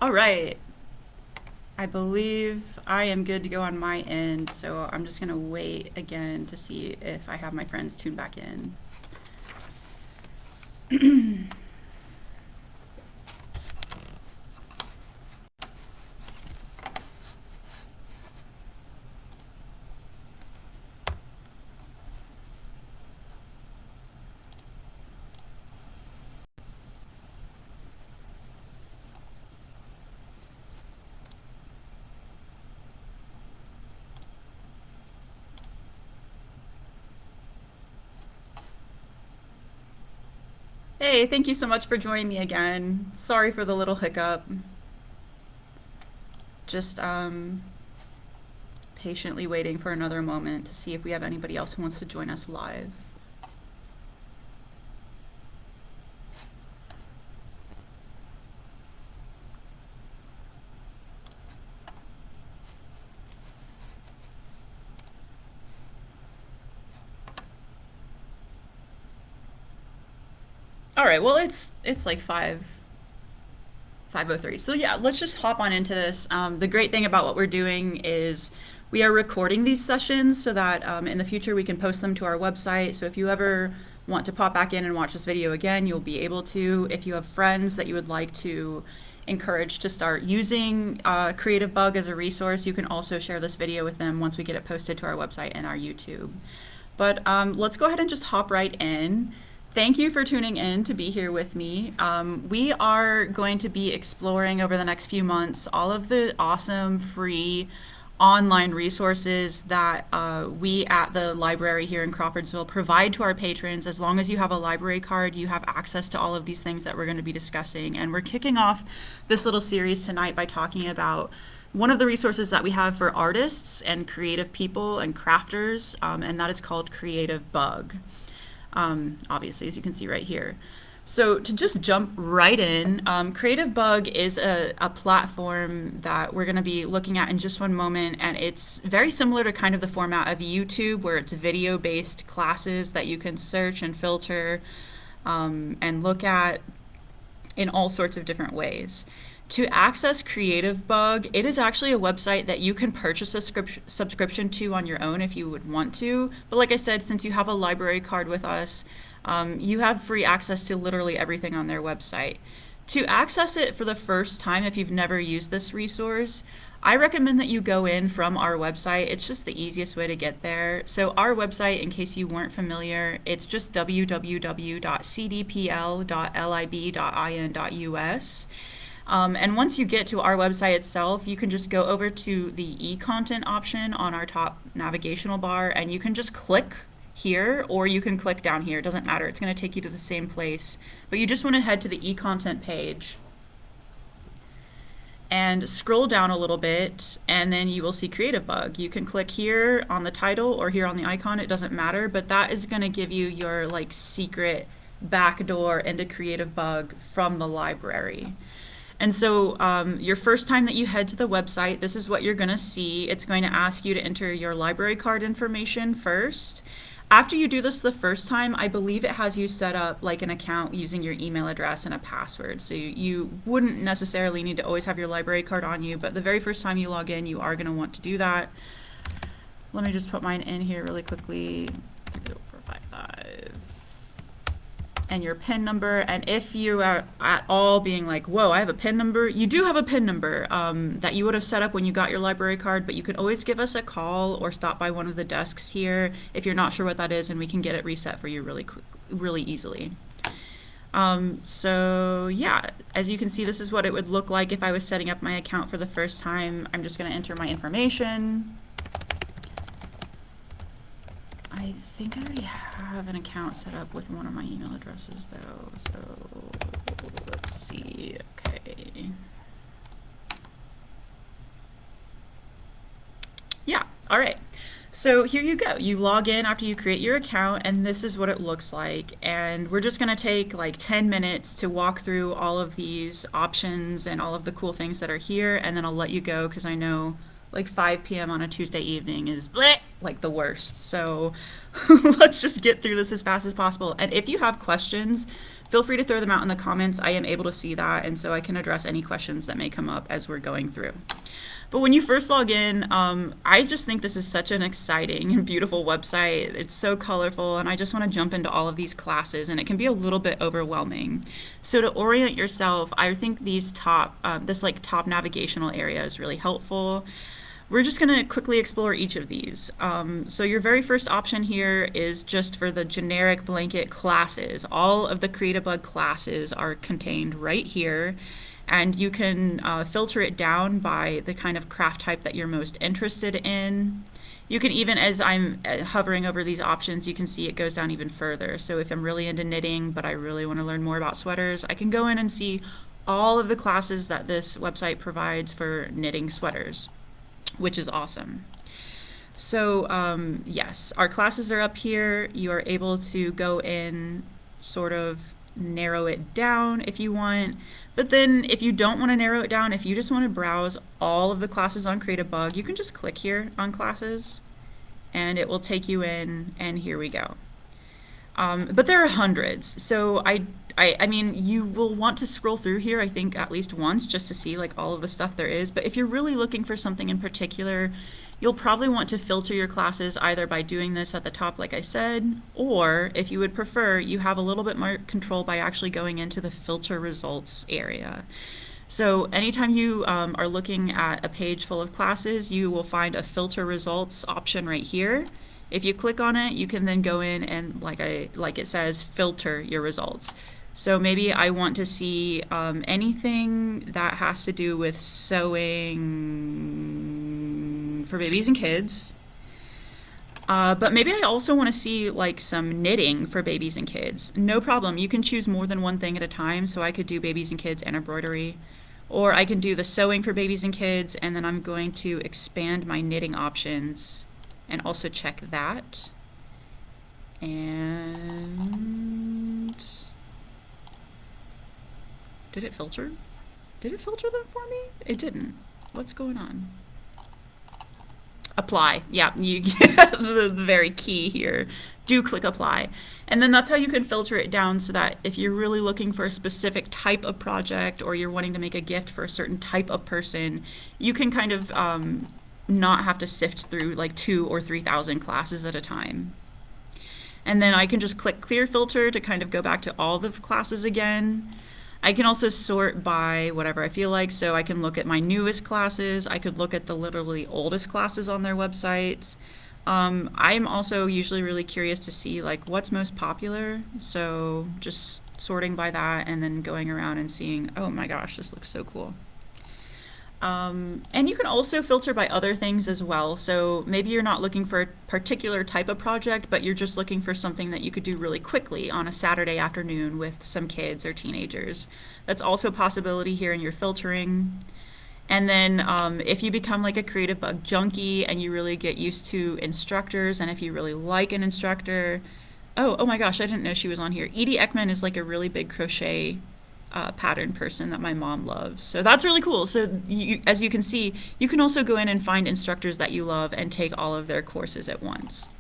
All right. I believe I am good to go on my end, so I'm just going to wait again to see if I have my friends tune back in. Hey, thank you so much for joining me again. Sorry for the little hiccup. Just patiently waiting for another moment to see if we have anybody else who wants to join us live. All right, well it's like 5:03. So yeah, let's just hop on into this. The great thing about what we're doing is we are recording these sessions so that in the future we can post them to our website. So if you ever want to pop back in and watch this video again, you'll be able to. If you have friends that you would like to encourage to start using CreativeBug as a resource, you can also share this video with them once we get it posted to our website and our YouTube. But let's go ahead and just hop right in. Thank you for tuning in to be here with me. We are going to be exploring over the next few months all of the awesome free online resources that we at the library here in Crawfordsville provide to our patrons. As long as you have a library card, you have access to all of these things that we're going to be discussing. And we're kicking off this little series tonight by talking about one of the resources that we have for artists and creative people and crafters, and that is called CreativeBug. Obviously, as you can see right here. So to just jump right in, CreativeBug is a platform that we're going to be looking at in just one moment, and it's very similar to kind of the format of YouTube, where it's video-based classes that you can search and filter and look at in all sorts of different ways. To access CreativeBug, it is actually a website that you can purchase a subscription to on your own if you would want to. But like I said, since you have a library card with us, you have free access to literally everything on their website. To access it for the first time, if you've never used this resource, I recommend that you go in from our website. It's just the easiest way to get there. So our website, in case you weren't familiar, it's just www.cdpl.lib.in.us. And once you get to our website itself, you can just go over to the e-content option on our top navigational bar, and you can just click here, or you can click down here. It doesn't matter. It's going to take you to the same place. But you just want to head to the e-content page and scroll down a little bit, and then you will see CreativeBug. You can click here on the title or here on the icon. It doesn't matter, but that is going to give you your like secret backdoor into CreativeBug from the library. And so your first time that you head to the website, this is what you're going to see. It's going to ask you to enter your library card information first. After you do this the first time, I believe it has you set up like an account using your email address and a password. So you wouldn't necessarily need to always have your library card on you, but the very first time you log in, you are going to want to do that. Let me just put mine in here really quickly. 3455. And your PIN number. And if you are at all being like, whoa, I have a PIN number, you do have a PIN number that you would have set up when you got your library card, but you can always give us a call or stop by one of the desks here if you're not sure what that is, and we can get it reset for you really easily. So yeah, as you can see, this is what it would look like if I was setting up my account for the first time. I'm just going to enter my information. I think I already have an account set up with one of my email addresses though, so let's see. Okay. Yeah, all right. So here you go. You log in after you create your account, and this is what it looks like. And we're just going to take like 10 minutes to walk through all of these options and all of the cool things that are here, and then I'll let you go because I know like 5 p.m. on a Tuesday evening is bleh. like the worst. So let's just get through this as fast as possible. And if you have questions, feel free to throw them out in the comments. I am able to see that, and so I can address any questions that may come up as we're going through. But when you first log in, I just think this is such an exciting and beautiful website. It's so colorful, and I just want to jump into all of these classes, and it can be a little bit overwhelming. So to orient yourself, I think these this like top navigational area is really helpful. We're just going to quickly explore each of these. So your very first option here is just for the generic blanket classes. All of the CreativeBug classes are contained right here. And you can filter it down by the kind of craft type that you're most interested in. You can even, as I'm hovering over these options, you can see it goes down even further. So if I'm really into knitting, but I really want to learn more about sweaters, I can go in and see all of the classes that this website provides for knitting sweaters, which is awesome. So yes, our classes are up here. You are able to go in, sort of narrow it down if you want. But then if you don't want to narrow it down, if you just want to browse all of the classes on CreativeBug, you can just click here on classes and it will take you in, and here we go. But there are hundreds. So I mean, you will want to scroll through here, I think, at least once just to see like all of the stuff there is. But if you're really looking for something in particular, you'll probably want to filter your classes either by doing this at the top, like I said, or if you would prefer, you have a little bit more control by actually going into the filter results area. So anytime you are looking at a page full of classes, you will find a filter results option right here. If you click on it, you can then go in and, like it says, filter your results. So maybe I want to see anything that has to do with sewing for babies and kids. But maybe I also want to see like some knitting for babies and kids. No problem. You can choose more than one thing at a time. So I could do babies and kids and embroidery. Or I can do the sewing for babies and kids, and then I'm going to expand my knitting options and also check that. And did it filter? Did it filter them for me? It didn't. What's going on? Apply. Yeah, you get the very key here. Do click apply. And then that's how you can filter it down, so that if you're really looking for a specific type of project, or you're wanting to make a gift for a certain type of person, you can kind of not have to sift through like 2,000 or 3,000 classes at a time. And then I can just click clear filter to kind of go back to all the classes again. I can also sort by whatever I feel like, so I can look at my newest classes. I could look at the literally oldest classes on their websites. I'm also usually really curious to see like what's most popular, so just sorting by that and then going around and seeing, oh my gosh, this looks so cool. And you can also filter by other things as well. So maybe you're not looking for a particular type of project, but you're just looking for something that you could do really quickly on a Saturday afternoon with some kids or teenagers. That's also a possibility here in your filtering. And then if you become like a CreativeBug junkie and you really get used to instructors, and if you really like an instructor, oh my gosh, I didn't know she was on here. Edie Ekman is like a really big crochet pattern person that my mom loves. So that's really cool. So as you can see, you can also go in and find instructors that you love and take all of their courses at once.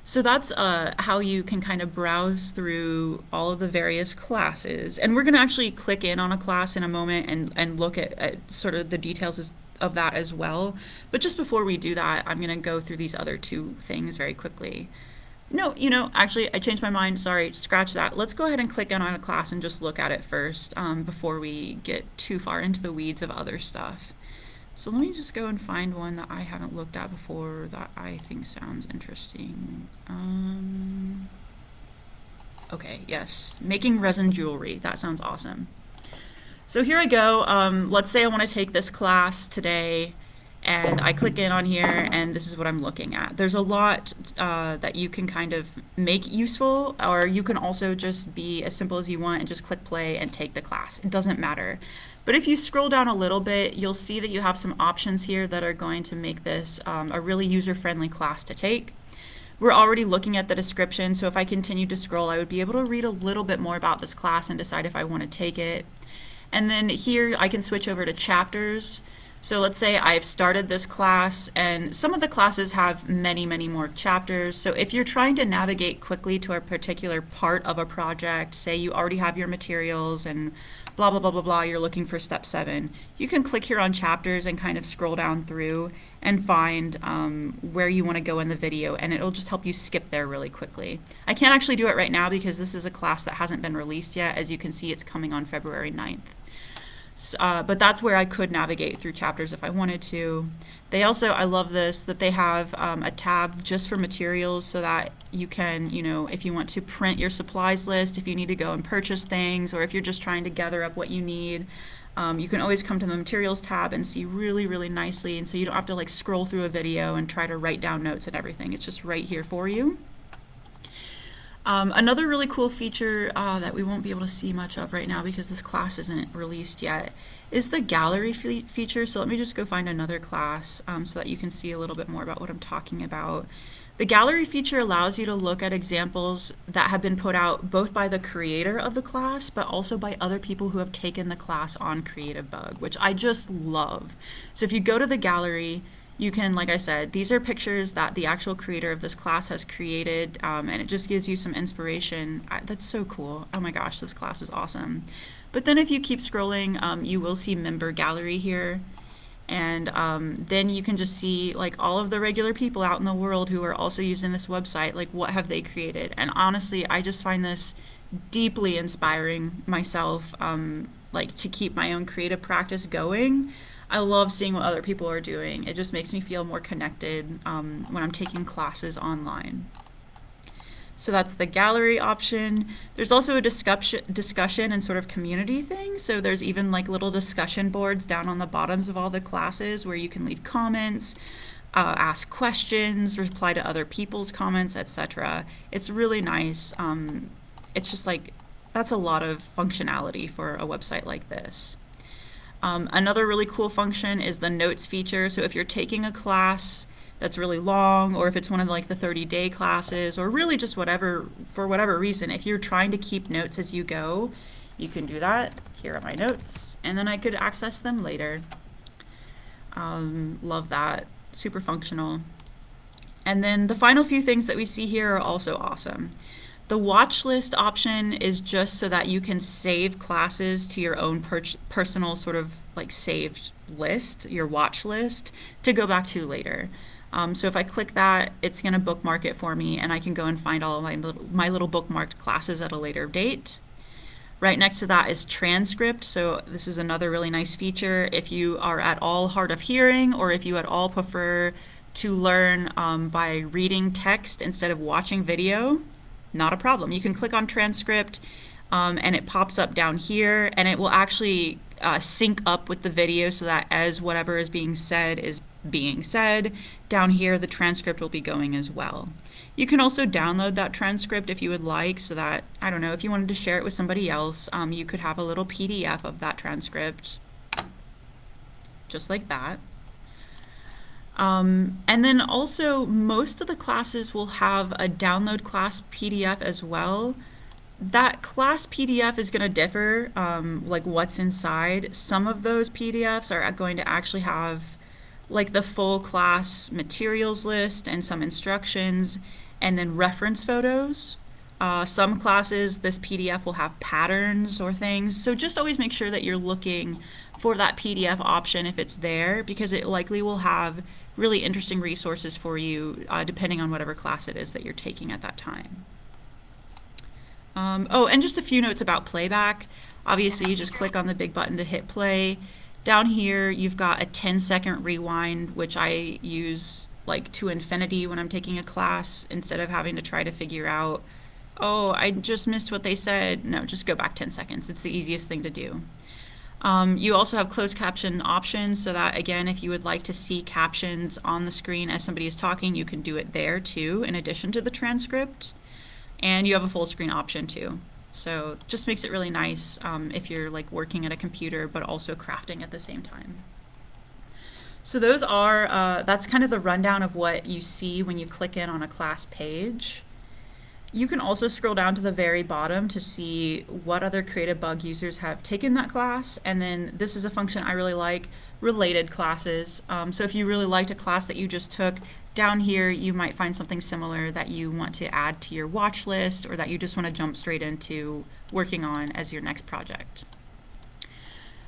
So that's how you can kind of browse through all of the various classes. And we're going to actually click in on a class in a moment and look at sort of the details of that as well. But just before we do that, I'm going to go through these other two things very quickly. No, actually, I changed my mind. Sorry, scratch that. Let's go ahead and click in on a class and just look at it first before we get too far into the weeds of other stuff. So let me just go and find one that I haven't looked at before that I think sounds interesting. Okay, yes, making resin jewelry. That sounds awesome. So here I go. Let's say I want to take this class today, and I click in on here, and this is what I'm looking at. There's a lot that you can kind of make useful, or you can also just be as simple as you want and just click play and take the class. It doesn't matter. But if you scroll down a little bit, you'll see that you have some options here that are going to make this a really user-friendly class to take. We're already looking at the description, so if I continue to scroll, I would be able to read a little bit more about this class and decide if I want to take it. And then here I can switch over to chapters. So let's say I've started this class, and some of the classes have many, many more chapters. So if you're trying to navigate quickly to a particular part of a project, say you already have your materials and blah, blah, blah, blah, blah, you're looking for step 7, you can click here on chapters and kind of scroll down through and find where you want to go in the video, and it'll just help you skip there really quickly. I can't actually do it right now because this is a class that hasn't been released yet. As you can see, it's coming on February 9th. But that's where I could navigate through chapters if I wanted to. They also, I love this, that they have a tab just for materials so that you can, if you want to print your supplies list, if you need to go and purchase things, or if you're just trying to gather up what you need, you can always come to the materials tab and see really, really nicely. And so you don't have to like scroll through a video and try to write down notes and everything. It's just right here for you. Another really cool feature that we won't be able to see much of right now because this class isn't released yet is the gallery feature. So let me just go find another class so that you can see a little bit more about what I'm talking about. The gallery feature allows you to look at examples that have been put out both by the creator of the class but also by other people who have taken the class on CreativeBug, which I just love. So if you go to the gallery, you can, like I said, these are pictures that the actual creator of this class has created, and it just gives you some inspiration. That's so cool. Oh my gosh, this class is awesome. But then if you keep scrolling, you will see member gallery here. And then you can just see like all of the regular people out in the world who are also using this website, like what have they created. And honestly, I just find this deeply inspiring myself, like to keep my own creative practice going. I love seeing what other people are doing. It just makes me feel more connected when I'm taking classes online. So that's the gallery option. There's also a discussion and sort of community thing. So there's even like little discussion boards down on the bottoms of all the classes where you can leave comments, ask questions, reply to other people's comments, etc. It's really nice. It's just like, that's a lot of functionality for a website like this. Another really cool function is the notes feature. So if you're taking a class that's really long, or if it's one of like the 30-day classes, or really just whatever, for whatever reason, if you're trying to keep notes as you go, you can do that. Here are my notes, and then I could access them later. Love that. Super functional. And then the final few things that we see here are also awesome. The watch list option is just so that you can save classes to your own personal sort of like saved list, your watch list, to go back to later. So if I click that, it's going to bookmark it for me, and I can go and find all of my little bookmarked classes at a later date. Right next to that is Transcript. So this is another really nice feature. If you are at all hard of hearing, or if you at all prefer to learn by reading text instead of watching video, not a problem. You can click on Transcript and it pops up down here, and it will actually sync up with the video so that as whatever is being said, down here the transcript will be going as well. You can also download that transcript if you would like, so that, I don't know, if you wanted to share it with somebody else, you could have a little PDF of that transcript, just like that. And then also most of the classes will have a download class PDF as well. That class PDF is going to differ, like what's inside. Some of those PDFs are going to actually have like the full class materials list and some instructions, and then reference photos. Some classes, this PDF will have patterns or things. So just always make sure that you're looking for that PDF option if it's there, because it likely will have really interesting resources for you depending on whatever class it is that you're taking at that time. Oh, and just a few notes about Playback. Obviously, you just click on the big button to hit play. Down here, you've got a 10-second rewind, which I use like to infinity when I'm taking a class, instead of having to try to figure out, oh, I just missed what they said. No, just go back 10 seconds. It's the easiest thing to do. You also have closed caption options, so that, again, if you would like to see captions on the screen as somebody is talking, you can do it there too, in addition to the transcript. And you have a full screen option too. So just makes it really nice if you're like working at a computer but also crafting at the same time. So those are, that's kind of the rundown of what you see when you click in on a class page. You can also scroll down to the very bottom to see what other CreativeBug users have taken that class. And then this is a function I really like, related classes. So if you really liked a class that you just took, down here you might find something similar that you want to add to your watch list or that you just want to jump straight into working on as your next project.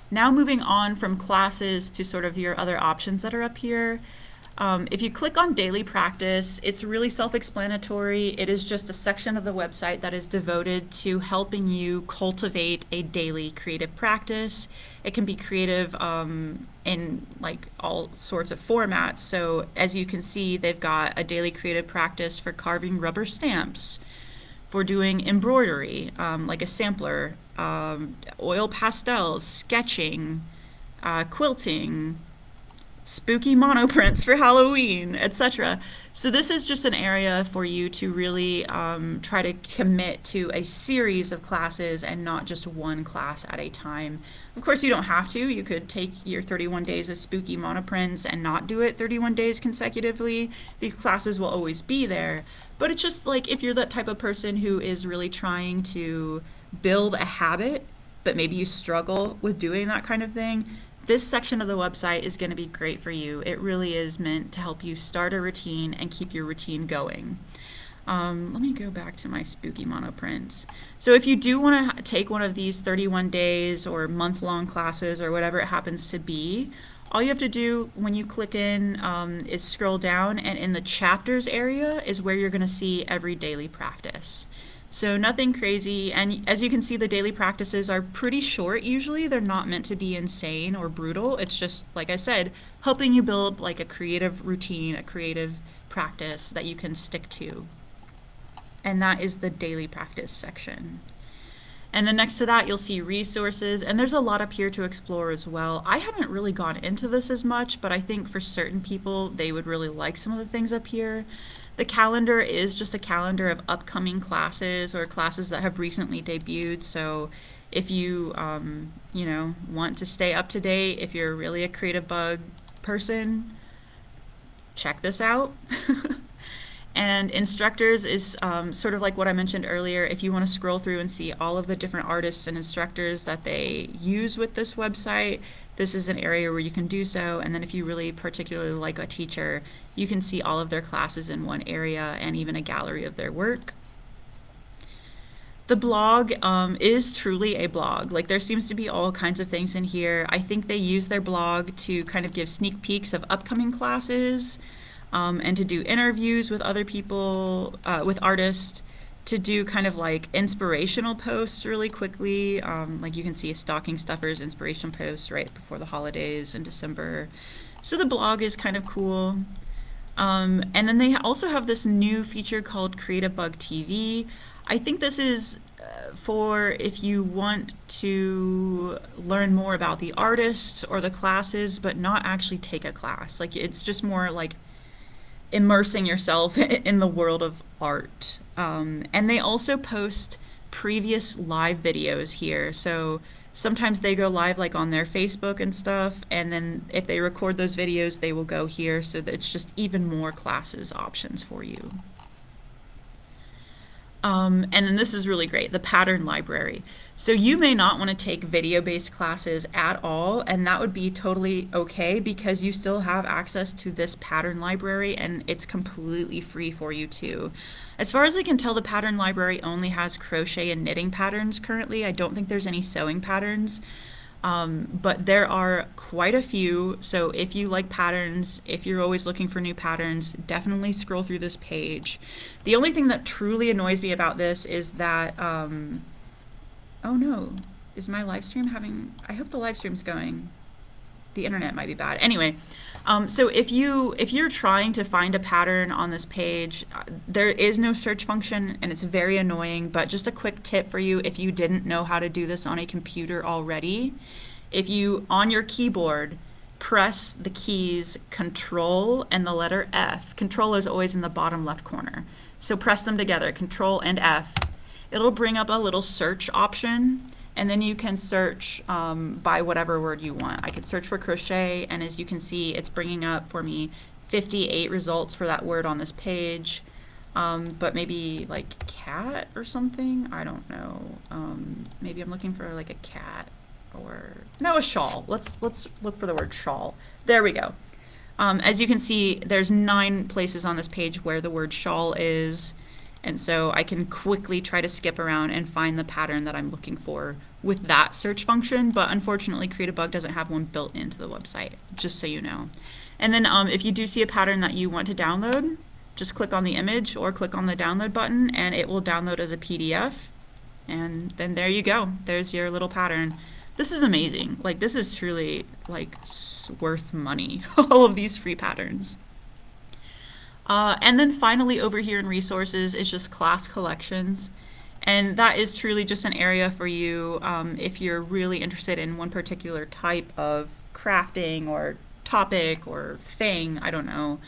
Now moving on from classes to sort of your other options that are up here. If you click on daily practice, it's really self-explanatory. It is just a section of the website that is devoted to helping you cultivate a daily creative practice. It can be creative in like all sorts of formats. So as you can see, they've got a daily creative practice for carving rubber stamps, for doing embroidery, like a sampler, oil pastels, sketching, quilting, spooky monoprints for Halloween, etc. So this is just an area for you to really try to commit to a series of classes and not just one class at a time. Of course, you don't have to. You could take your 31 days of spooky monoprints and not do it 31 days consecutively. These classes will always be there. But it's just like if you're that type of person who is really trying to build a habit, but maybe you struggle with doing that kind of thing, this section of the website is going to be great for you. It really is meant to help you start a routine and keep your routine going. Let me go back to my spooky monoprints. So if you do want to take one of these 31 days or month-long classes or whatever it happens to be, all you have to do when you click in is scroll down, and in the chapters area is where you're going to see every daily practice. So nothing crazy, and as you can see, the daily practices are pretty short usually. They're not meant to be insane or brutal. It's just, like I said, helping you build like a creative routine, a creative practice that you can stick to. And that is the daily practice section. And then next to that, you'll see resources, and there's a lot up here to explore as well. I haven't really gone into this as much, but I think for certain people, they would really like some of the things up here. The calendar is just a calendar of upcoming classes or classes that have recently debuted. So if you, want to stay up to date, if you're really a CreativeBug person, check this out. And instructors is sort of like what I mentioned earlier. If you want to scroll through and see all of the different artists and instructors that they use with this website, this is an area where you can do so. And then if you really particularly like a teacher, you can see all of their classes in one area and even a gallery of their work. The blog is truly a blog. Like, there seems to be all kinds of things in here. I think they use their blog to kind of give sneak peeks of upcoming classes, and to do interviews with other people, with artists, to do kind of like inspirational posts really quickly. Like you can see a stocking stuffers inspiration post right before the holidays in December. So the blog is kind of cool. And then they also have this new feature called CreativeBug TV. I think this is for if you want to learn more about the artists or the classes, but not actually take a class. Like, it's just more like immersing yourself in the world of art. And they also post previous live videos here. So sometimes they go live like on their Facebook and stuff, and then if they record those videos, they will go here, so that it's just even more classes options for you. And then this is really great, the pattern library. So you may not want to take video-based classes at all, and that would be totally okay because you still have access to this pattern library, and it's completely free for you too. As far as I can tell, the pattern library only has crochet and knitting patterns currently. I don't think there's any sewing patterns. But there are quite a few, so if you like patterns, if you're always looking for new patterns, definitely scroll through this page. The only thing that truly annoys me about this is that, oh no, is my live stream having, I hope the live stream's going. The internet might be bad. Anyway, so if you're trying to find a pattern on this page, there is no search function, and it's very annoying. But just a quick tip for you, if you didn't know how to do this on a computer already, if you, on your keyboard, press the keys Control and the letter F. Control is always in the bottom left corner. So press them together, Control and F. It'll bring up a little search option, and then you can search by whatever word you want. I could search for crochet, and as you can see, it's bringing up for me 58 results for that word on this page. but maybe like cat or something. I don't know. Maybe I'm looking for like a cat or no, a shawl. Let's look for the word shawl. There we go. As you can see, there's 9 places on this page where the word shawl is, and so I can quickly try to skip around and find the pattern that I'm looking for with that search function, but unfortunately CreativeBug doesn't have one built into the website, just so you know. And then if you do see a pattern that you want to download, just click on the image or click on the download button and it will download as a PDF, and then there you go. There's your little pattern. This is amazing. Like, this is truly like worth money, all of these free patterns. And then finally over here in resources is just class collections. And that is truly just an area for you if you're really interested in one particular type of crafting or topic or thing, I don't know.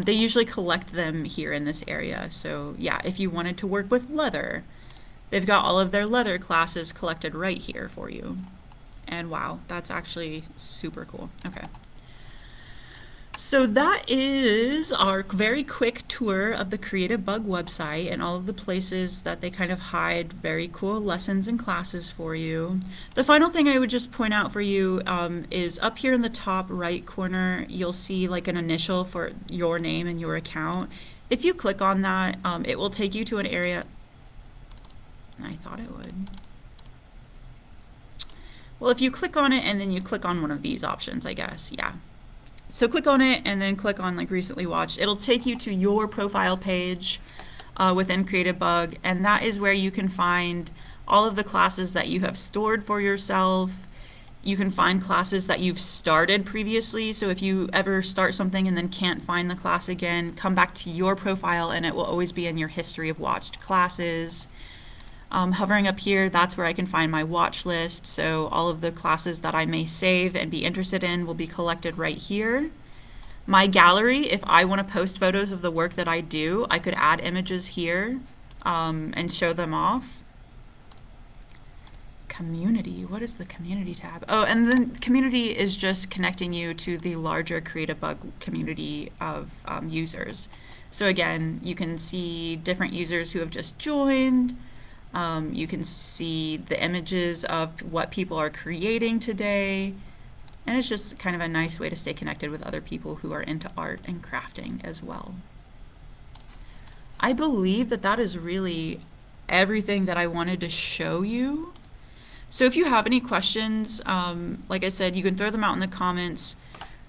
They usually collect them here in this area. So yeah, if you wanted to work with leather, they've got all of their leather classes collected right here for you. And wow, that's actually super cool. Okay. So that is our very quick tour of the CreativeBug website and all of the places that they kind of hide very cool lessons and classes for you. The final thing I would just point out for you is up here in the top right corner, you'll see like an initial for your name and your account. If you click on that, it will take you to an area. I thought it would. Well, if you click on it and then you click on one of these options, I guess, yeah. So click on it and then click on like recently watched. It'll take you to your profile page within CreativeBug, and that is where you can find all of the classes that you have stored for yourself. You can find classes that you've started previously. So if you ever start something and then can't find the class again, come back to your profile and it will always be in your history of watched classes. Hovering up here, that's where I can find my watch list. So all of the classes that I may save and be interested in will be collected right here. My gallery, if I want to post photos of the work that I do, I could add images here and show them off. Community, what is the community tab? Oh, and then community is just connecting you to the larger CreativeBug community of users. So again, you can see different users who have just joined. You can see the images of what people are creating today, and it's just kind of a nice way to stay connected with other people who are into art and crafting as well. I believe that that is really everything that I wanted to show you. So if you have any questions, like I said, you can throw them out in the comments.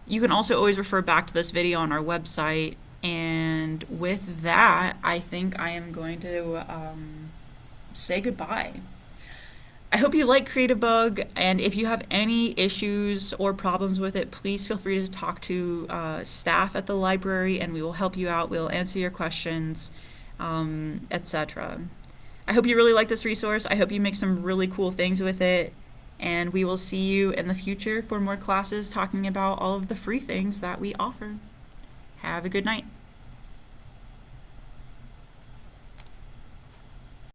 You can also always refer back to this video on our website, and with that, I think I am going to say goodbye. I hope you like CreativeBug, and if you have any issues or problems with it, please feel free to talk to staff at the library and we will help you out. We'll answer your questions, etc. I hope you really like this resource. I hope you make some really cool things with it, and we will see you in the future for more classes talking about all of the free things that we offer. Have a good night.